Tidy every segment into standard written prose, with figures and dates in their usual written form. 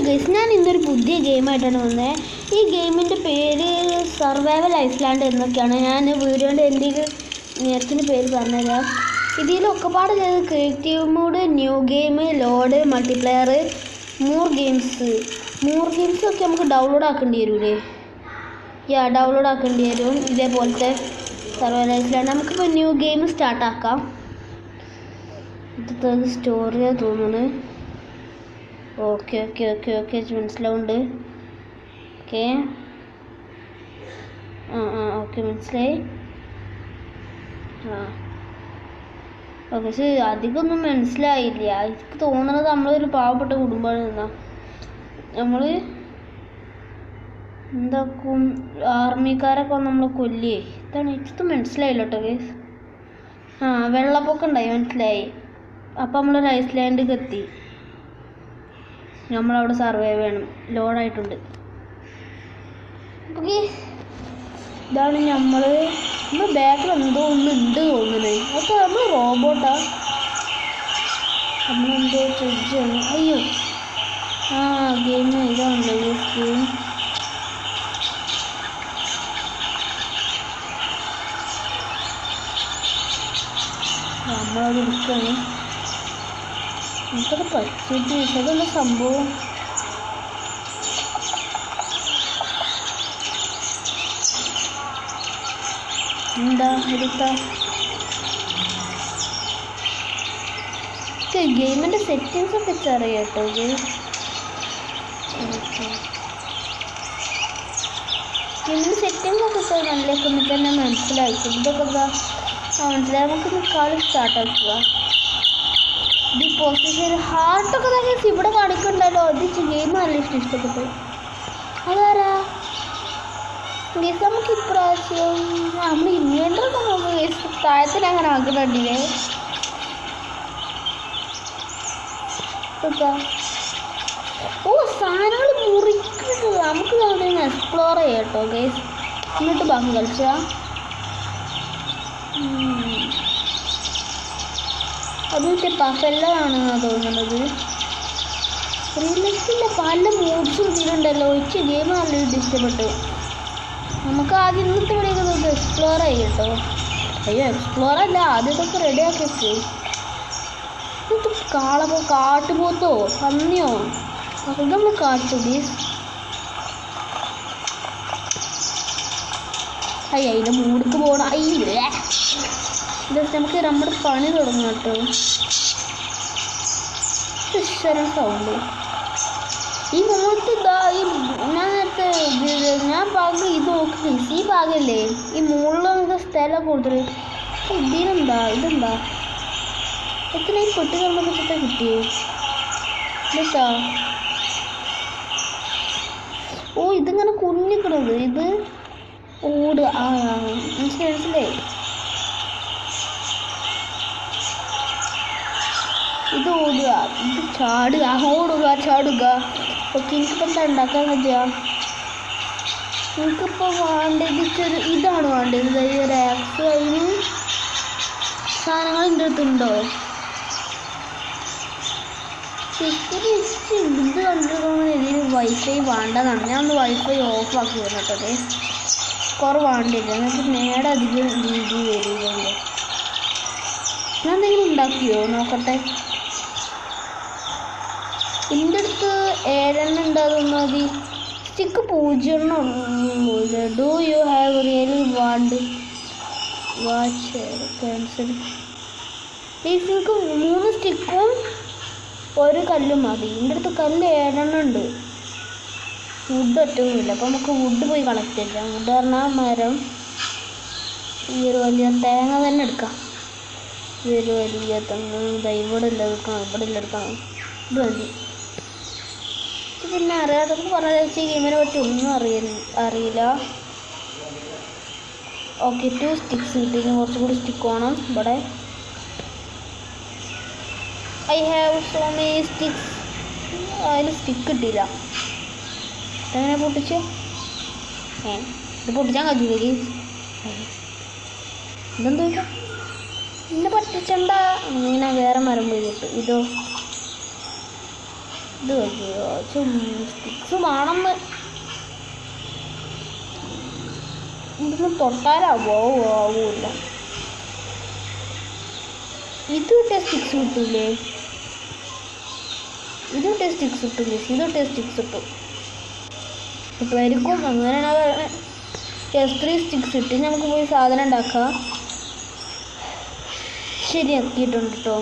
Guys, ഞാൻ ഇന്നൊരു പുതിയ ഗെയിമായിട്ടാണ് വന്നത്. ഈ ഗെയിമിൻ്റെ പേര് സർവൈവൽ ഐസ്ലാൻഡ് എന്നൊക്കെയാണ്. ഞാൻ വീഡിയോൻ്റെ എൻ്റെ നേരത്തിന് പേര് പറഞ്ഞുതരാം. ഇതിലൊക്കെ പാട് ചെയ്ത് creative mode, new game, load, multiplayer, more games ഒക്കെ നമുക്ക് ഡൗൺലോഡ് ആക്കേണ്ടി വരൂലേ? ഡൗൺലോഡ് ആക്കേണ്ടി വരും. ഇതേപോലത്തെ സർവൈവൽ ഐസ്ലാൻഡ് നമുക്കിപ്പോൾ ന്യൂ ഗെയിം സ്റ്റാർട്ടാക്കാം. ഇത് സ്റ്റോറിയാണ് തോന്നുന്നത്. ഓക്കെ മനസ്സിലാവുന്നുണ്ട്. ഓക്കെ ഓക്കെ മനസ്സിലായി. ഓക്കെ, പക്ഷേ അധികമൊന്നും മനസ്സിലായില്ല. എനിക്ക് തോന്നുന്നത് നമ്മളൊരു പാവപ്പെട്ട കുടുംബമാണ് നിന്നാ നമ്മൾ എന്താക്കും, ആർമിക്കാരൊക്കെ വന്ന് നമ്മളെ കൊല്ലേ. ഇതാണ് എനിക്ക് മനസ്സിലായില്ല കേട്ടോ ഗൈസ്. വെള്ളപ്പൊക്കം ഉണ്ടായി, മനസ്സിലായി. അപ്പം നമ്മളൊരു ഐസ്ലാൻഡിൽ എത്തി. നമ്മളവിടെ സർവൈവ് ചെയ്യണം. ലോഡായിട്ടുണ്ട്. ഓക്കെ, ഇതാണ് നമ്മൾ ബാക്കിൽ എന്തോ ഒന്ന് ഉണ്ട് തോന്നുന്നത്. അതൊക്കെ നമ്മൾ റോബോട്ടാ, നമ്മളെന്തോ ചോദിച്ചാണ്. അയ്യോ, ഗെയിം ഇതാണല്ലോ ഗെയിം. നമ്മളത് എടുക്കുകയാണ്. നമുക്കത് പറ്റിയിട്ട് അതല്ല സംഭവം. എന്താ എടുക്ക ഗെയിമിൻ്റെ സെറ്റിങ്സ് ഒക്കെ അറിയാം കേട്ടോ. ഗെയിമിൻ്റെ സെറ്റിങ്സ് ഒക്കെ നല്ലതൊക്കെ എനിക്ക് തന്നെ മനസ്സിലായിരിക്കും. ഇതൊക്കെ മനസ്സിലായി. നമുക്കിന്ന് കളി സ്റ്റാർട്ടാക്കുക. ഈ പൊസിഷൻ ഹാർട്ടൊക്കെ തന്നെ ഇവിടെ കാണിക്കണ്ടല്ലോ. അത് ഗെയിം നല്ല ഇഷ്ടപ്പെട്ടു. അതാരാ ഗെയ്സ്? നമുക്ക് ഇപ്രാവശ്യം നമ്മൾ ഇൻവെൻ്ററൊക്കെ നോക്കുക ഗെയ്സ്. താഴത്തിന് അങ്ങനെ ആക്കുന്നുണ്ടില്ലേ? സാധനങ്ങൾ മുറിക്കുന്നത് നമുക്ക് അതൊന്ന് എക്സ്പ്ലോർ ചെയ്യാം കേട്ടോ ഗെയ്സ്. എന്നിട്ട് ബാക്കി കളിച്ചാ അത് പഫെല്ലാണെന്നാണ് തോന്നുന്നത്. റിയലിസ്റ്റിൻ്റെ പല മൂഡ്സും ഇതിലുണ്ടല്ലോ. എനിക്ക് ഗെയിം നല്ല ഇഷ്ടപ്പെട്ടു. നമുക്ക് ആദ്യം ഇന്നത്തെ ഇവിടെ എക്സ്പ്ലോർ ചെയ്യാം കേട്ടോ. അയ്യോ, എക്സ്പ്ലോർ അല്ല, ആദ്യം ഇതൊക്കെ റെഡിയാക്കി വെച്ച്. ഇത് കാട്ടുപോത്തോ പന്നിയോ അത് നമ്മൾ കാട്ടുടി. അതിൻ്റെ മൂടിക്ക് പോകണം. അയ്യേ, ജസ്റ്റ് നമുക്ക് നമ്മുടെ പണി തുടങ്ങാം കേട്ടോ. സൗണ്ട് ഈ മുകളിലത്തെ ഞാൻ നേരത്തെ ഞാൻ ഭാഗം ഇത് നോക്കി. ഈ ഭാഗമല്ലേ ഈ മുകളിൽ നമുക്ക് സ്ഥലം കൊടുത്തത്. ഇതെന്താ എത്ര ഈ പെട്ടി നമുക്ക് ചിട്ട കിട്ടിയേ ഇതാ. ഇതിങ്ങനെ കുഞ്ഞിക്കണത്. ഇത് ഓട്. മനസ്സിലായി. ഇത് ഓടുക, ഇത് ചാടുക, ചാടുക. ഓക്കെ, എനിക്കിപ്പോൾ എന്താ ഉണ്ടാക്കാൻ പറ്റുക? എനിക്കിപ്പോൾ വേണ്ടത് ഇതാണ് വേണ്ടത്. ഒരു ആക്സ് അതിന് സാധനങ്ങൾ എൻ്റെ അടുത്തുണ്ടോ? ഇത് കണ്ടിരിക്കുന്ന ഇതിന് വൈഫൈ വേണ്ടതാണ്. ഞാൻ ഒന്ന് വൈഫൈ ഓഫ് ആക്കി കേട്ടോ. കുറവാണ്ടില്ല, എനിക്ക് നേരെ അധികം രീതി വരികയുള്ളൂ. ഞാൻ എന്തെങ്കിലും ഉണ്ടാക്കിയോ നോക്കട്ടെ. എൻ്റെ അടുത്ത് 7 എണ്ണം ഉണ്ടാകുന്ന മതി. സ്റ്റിക്ക് 0 ഉള്ളൂ. Do you have really want watch cancel? Please, എനിക്ക് 3 സ്റ്റിക്കും 1 കല്ലും മതി. എൻ്റെ അടുത്ത് കല്ല് 7 എണ്ണം ഉണ്ട്. വുഡ് ഒറ്റൊന്നുമില്ല. അപ്പോൾ നമുക്ക് വുഡ് പോയി കളക്ട് ചെയ്യാം. വുഡ് പറഞ്ഞാൽ മരം. ഈ ഒരു വലിയ തേങ്ങ തന്നെ എടുക്കാം. ഈ ഒരു വലിയ തെങ്ങ് ഇവിടെ ഇല്ല എടുക്കണം, ഇവിടെ ഇല്ല എടുക്കണം. ഇത് മതി. പിന്നെ അറിയാത്തവർക്ക് പറഞ്ഞാൽ വെച്ചാൽ ഗെയിമിനെ പറ്റി ഒന്നും അറിയില്ല. ഓക്കെ, 2 സ്റ്റിക്സ് കിട്ടി. കുറച്ചും കൂടി സ്റ്റിക്ക് വേണം. ഇവിടെ I have so many sticks. അതിൽ സ്റ്റിക്ക് കിട്ടിയില്ല. ഇതെങ്ങനെ പൊട്ടിച്ച്? ഇത് പൊട്ടിച്ചാൽ കഴിയില്ലേ? ഇതെന്താ ഇന്നെ പറ്റിച്ചണ്ട. ഇങ്ങനെ വേറെ മരം പോയി കിട്ടും. ഇതോ ഇത് വെക്കുക സ്റ്റിക്സ് വേണമെന്ന് ഇതൊന്നും തൊട്ടാലാവോ ആവൂല്ല. ഇത് കിട്ടിയ സ്റ്റിക്സ് കിട്ടൂലേ? ഇത് കിട്ടിയ സ്റ്റിക്സ് കിട്ടൂലേ? ഇത് കിട്ടിയ സ്റ്റിക്സ് കിട്ടും കിട്ടുമായിരിക്കും. അങ്ങനെയാണ് S3 സ്റ്റിക്സ് കിട്ടി. നമുക്ക് പോയി സാധനം ഉണ്ടാക്കാം. ശരിയാക്കിയിട്ടുണ്ട് കേട്ടോ.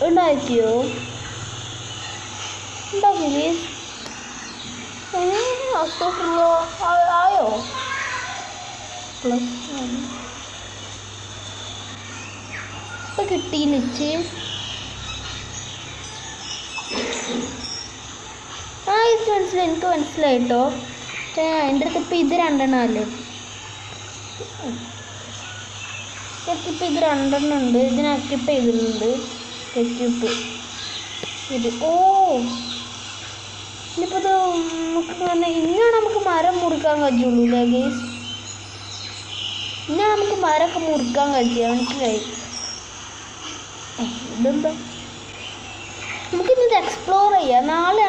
ഉണ്ടാക്കിയോ? ഉണ്ടാക്കില്ലേ? ആയോ? പ്ലസ് ഇപ്പം കിട്ടിയില്ലിച്ച്. ഇത് മനസ്സിലായി, എനിക്ക് മനസ്സിലായിട്ടോ. എൻ്റെ അടുത്ത് ഇപ്പം ഇത് രണ്ടെണ്ണമല്ലേ. ഇപ്പം ഇത് രണ്ടെണ്ണം ഉണ്ട്. ഇതിനൊക്കെ ഇപ്പം ഇതിലുണ്ട് എക്യൂപ്പ് ഇത്. ഓ ഇനിയിപ്പോൾ ഇത് നമുക്ക് ഇങ്ങനെ നമുക്ക് മരം മുറിക്കാൻ കഴിയുള്ളൂ അല്ലേ ഗൈസ്? ഇങ്ങനെ നമുക്ക് മരമൊക്കെ മുറിക്കാൻ കഴിയുക. മനസ്സിലായി? ഇതെന്താ? നമുക്കിത് എക്സ്പ്ലോർ ചെയ്യാം. നാളെ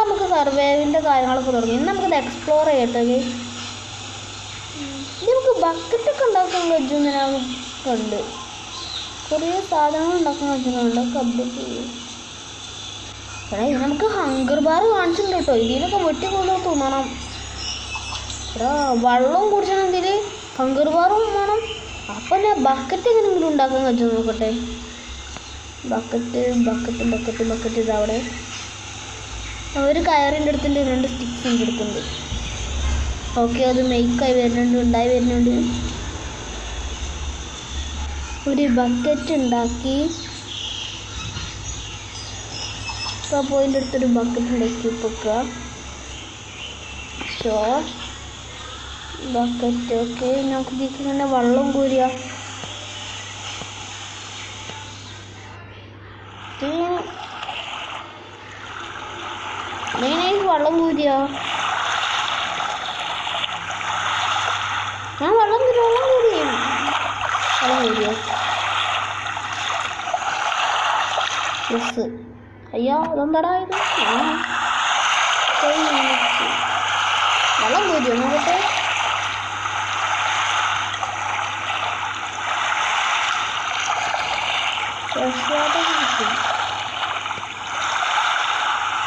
നമുക്ക് സർവൈവിൻ്റെ കാര്യങ്ങളൊക്കെ തുടങ്ങി. ഇന്ന് നമുക്കിത് എക്സ്പ്ലോർ ചെയ്യട്ടെ ഗൈസ്. ഇത് നമുക്ക് ബക്കറ്റൊക്കെ ഉണ്ടാക്കാൻ കഴിയുമെന്ന് ഞാൻ കണ്ട്. കുറേ സാധനങ്ങൾ ഉണ്ടാക്കാൻ കഴിയുന്നുണ്ട്. കബ്ബ് എടാ ഇത് നമുക്ക് ഹങ്കർ ബാർ കാണിച്ചിട്ടുണ്ട് കേട്ടോ. ഇതിനൊക്കെ വെട്ടി കൊണ്ട് തിന്നണം. എടാ വെള്ളവും കുടിച്ചണം. ഇതിൽ ഹങ്കർ ബാറും വേണം. അപ്പം ഞാൻ ബക്കറ്റ് എങ്ങനെയെങ്കിലും ഉണ്ടാക്കാൻ കഴിച്ചു നോക്കട്ടെ. ബക്കറ്റ് ഇതവിടെ. ഒരു കയറിൻ്റെ അടുത്തുണ്ട്, 2 സ്റ്റിക്സിൻ്റെ അടുത്തുണ്ട്. ഓക്കെ, അത് മെയ്ക്കായി വരുന്നുണ്ട്, ഉണ്ടായി വരുന്നുണ്ട്. ഒരു ബക്കറ്റ് ഉണ്ടാക്കി. ഇപ്പോൾ പോയിൻ്റെ അടുത്തൊരു ബക്കറ്റ് ഉണ്ടാക്കി വെക്കുക. Show bucket. ഓക്കെ, നമുക്ക് ഇതിങ്ങനെ വെള്ളം കോരുക. മെയിനായിട്ട് വെള്ളം കോരുക. ഞാൻ വെള്ളം കോരിയോ? യെസ്. അയ്യോ അതെന്താടാ ഇത്? വെള്ളം കോരിയോ നോക്കട്ടെ.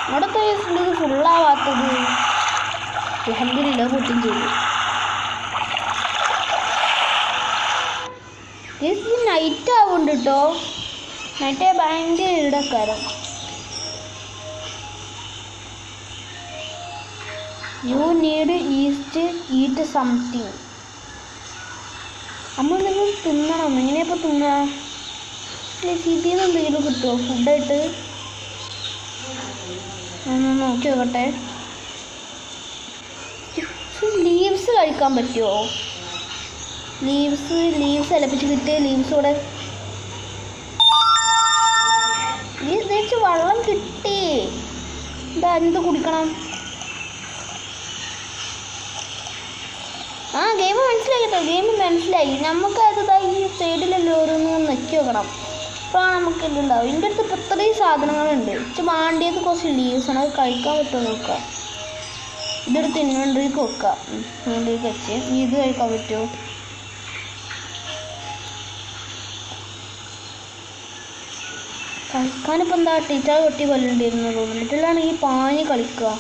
അവിടുത്തെ ഇത് ഫുള്ളാവാത്തത് അൽഹംദുലില്ലാ പൊട്ടും ചെയ്തു. ഇത് നൈറ്റ് ആവുന്നുണ്ട് കേട്ടോ. നൈറ്റ് ഭയങ്കര ഇടക്കാരം. You need eat something. നമ്മളെന്തെങ്കിലും തിന്നണം. എങ്ങനെയപ്പോൾ തിന്നണം? സിറ്റിയിൽ നിന്ന് എന്തെങ്കിലും കിട്ടുമോ ഫുഡായിട്ട്? ഒന്ന് നോക്കി നോക്കട്ടെ. ലീവ്സ് കഴിക്കാൻ പറ്റുമോ? ലീവ്സ് അലപ്പിച്ച് കിട്ടിയ ലീവ്സ് കൂടെ വെച്ച് വെള്ളം കിട്ടി. എന്താ എന്ത് കുടിക്കണം? ആ ഗെയിം മനസ്സിലായി കേട്ടോ. ഗെയിം മനസ്സിലായി. നമുക്കത് ഈ സൈഡിലല്ലോ ഓരോന്ന് നെക്കി വെക്കണം. അപ്പോൾ നമുക്ക് ഇതുണ്ടാവും. എൻ്റെ അടുത്ത് ഇപ്പോൾ ഇത്രയും സാധനങ്ങളുണ്ട്. വാണ്ടിയത് കുറച്ച് ലീവ്സാണ്. അത് കഴിക്കാൻ പറ്റുമോ നോക്കാം. ഇതെടുത്ത് ഇൻവെൻട്രിക്ക് വെക്കാം. ഇൻവെൻട്രിക്ക് വെച്ച് ഇത് കഴിക്കാൻ പറ്റുമോ? കളിക്കാനിപ്പോൾ എന്താ ടീച്ചർ കൊട്ടി കൊല്ലേണ്ടിയിരുന്നു തോന്നിട്ടില്ലാണെങ്കിൽ പാഞ്ഞ് കളിക്കുക.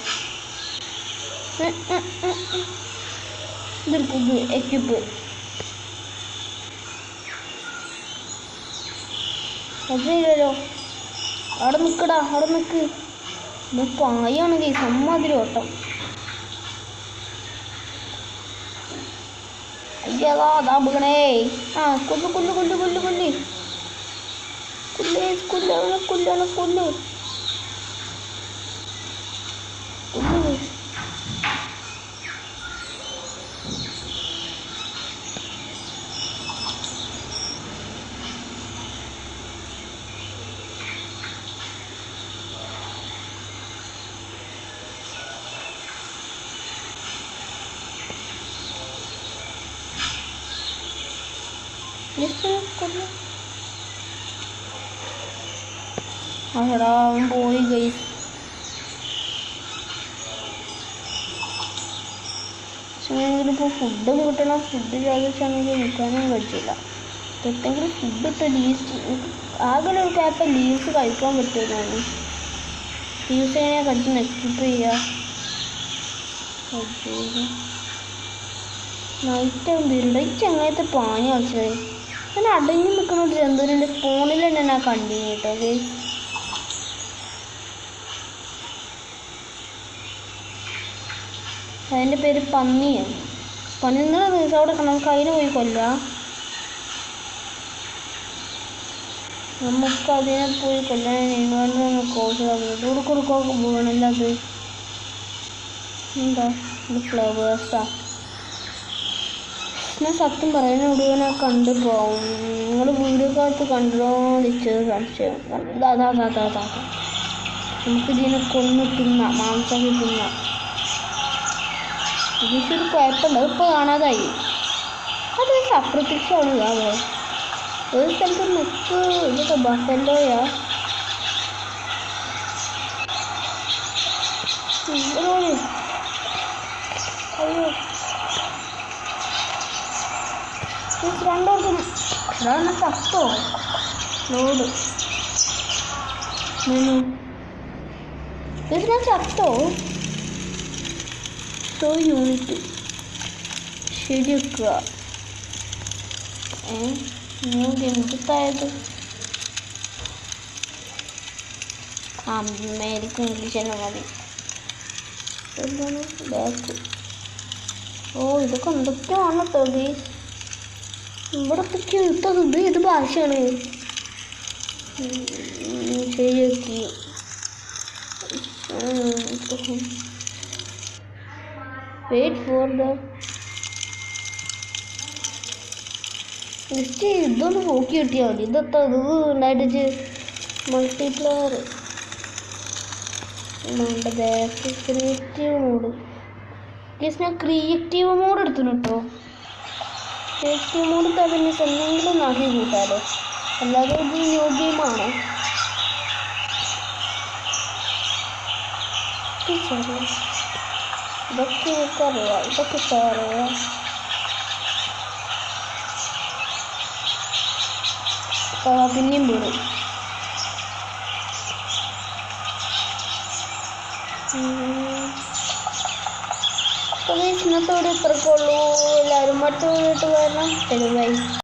ഇതെടുക്കും. ഇത് എക്യുപ്പ് അതില്ലല്ലോ. അവിടെ നിൽക്കടാ, അവിടെ നിൽക്ക്. ഇത് പായാണെങ്കിൽ സമ്മാതിരി ഓട്ടം. അയ്യതാ അതാ വീണേ. ആ കൊല്ലു കൊല്ലു കൊല്ലു കൊല്ലു കൊല്ലി കൊല്ലാണ് കൊല്ലാണ് കൊല്ലു കൊല്ലു. അതെടാ അവൻ പോയി ഗൈസ്. പക്ഷേങ്കിലിപ്പോൾ ഫുഡും കിട്ടണം. ഫുഡ് ചോദിച്ചാണെങ്കിൽ നിൽക്കാനും പറ്റില്ല. എന്തെങ്കിലും ഫുഡ് ഇട്ട് ലീവ്സ് ആകെ ഒരു ക്യാപ്പ് ലീവ്സ് കഴിക്കാൻ പറ്റുന്നതാണ്. ലീവ്സ് എങ്ങനെയാണ് കഴിച്ച് നെക്സ്റ്റ് ചെയ്യുക? നൈറ്റ് ആകുമ്പോൾ ഈ ചങ്ങായത്തെ പാനി കളിച്ചത് ഞാൻ അടങ്ങി നിൽക്കുന്ന ഒരു ജന്തുവിൻ്റെ ഫോണിൽ തന്നെ ഞാൻ കണ്ടിന്യൂ കേട്ടോ ഗൈസ്. അതിൻ്റെ പേര് പന്നിയാണ്. പന്നി നിങ്ങളെ ദിവസം അവിടെ നമുക്ക് അതിനെ പോയി കൊല്ലാം. നമുക്ക് അതിനെ പോയി കൊല്ലാൻ ഇൻവേർട്ടർ കോഴ്സ് കൊടുക്കൊക്കെ പോകണമല്ലോ. അത് എന്താ ഇത് ഫ്ലവേഴ്സാ? ഞാൻ സത്യം പറയുന്ന മുഴുവനെ കണ്ടു പോകും. നിങ്ങൾ വീഡിയോ കാലത്ത് കണ്ടോന്നിച്ചത് സംശയം. അതാ നമുക്കിതിനെ കൊന്ന് തിന്നാം, മാംസമൊക്കെ തിന്നാം. ഇതിനൊരു കുഴപ്പമുണ്ട്. അതിപ്പോൾ കാണാതായി. അത് അപ്രത്യക്ഷമാണ്. ഒരു സ്ഥലത്ത് നിൽക്ക്. ഇതൊക്കെ ബഫല്ലോയാ. അയ്യോ രണ്ടോർക്കും അതാണ് ചത്തോ ലോഡ് മെനു. ഇത് ഞാൻ ചത്തോ? സോ യൂണിറ്റ് ശരിയാക്കുക. എന്തായത് അമേരിക്കൻ ഇംഗ്ലീഷ് തന്നെ മതി. എന്താണ് ബാക്ക്? ഓ ഇതൊക്കെ എന്തൊക്കെയാണ് തോന്നി. ഇവിടെ ഇട്ടത് ഇത് ഏത് ഭാഷയാണ്? ശരിയാക്കി. വെയിറ്റ് ഫോർ ദ ജസ്റ്റ് ഇതൊന്ന് നോക്കി കിട്ടിയാൽ മതി. ഇതൊക്കെ ഇത് ഉണ്ടായിട്ട് മൾട്ടിപ്ലയർ ക്രിയേറ്റീവ് മോഡ്. ജസ്റ്റ് ഞാൻ ക്രിയേറ്റീവ് മോഡ് എടുത്തിനു കേട്ടോ. ക്രിയേറ്റീവ് മോഡ് തന്നെ എന്തെങ്കിലും നാക്കി കൂട്ടാലോ. അല്ലാതെ ഇത് ന്യൂ ഗെയിമാണ്. ഇതൊക്കെ എനിക്കറിയാം. ഇതൊക്കെ അറിയാം. പിന്നെയും വീടും ഇന്നത്തോടെ ഇത്രക്കുള്ളൂ. എല്ലാവരും മറ്റു വീട്ട് വരണം. ബൈ.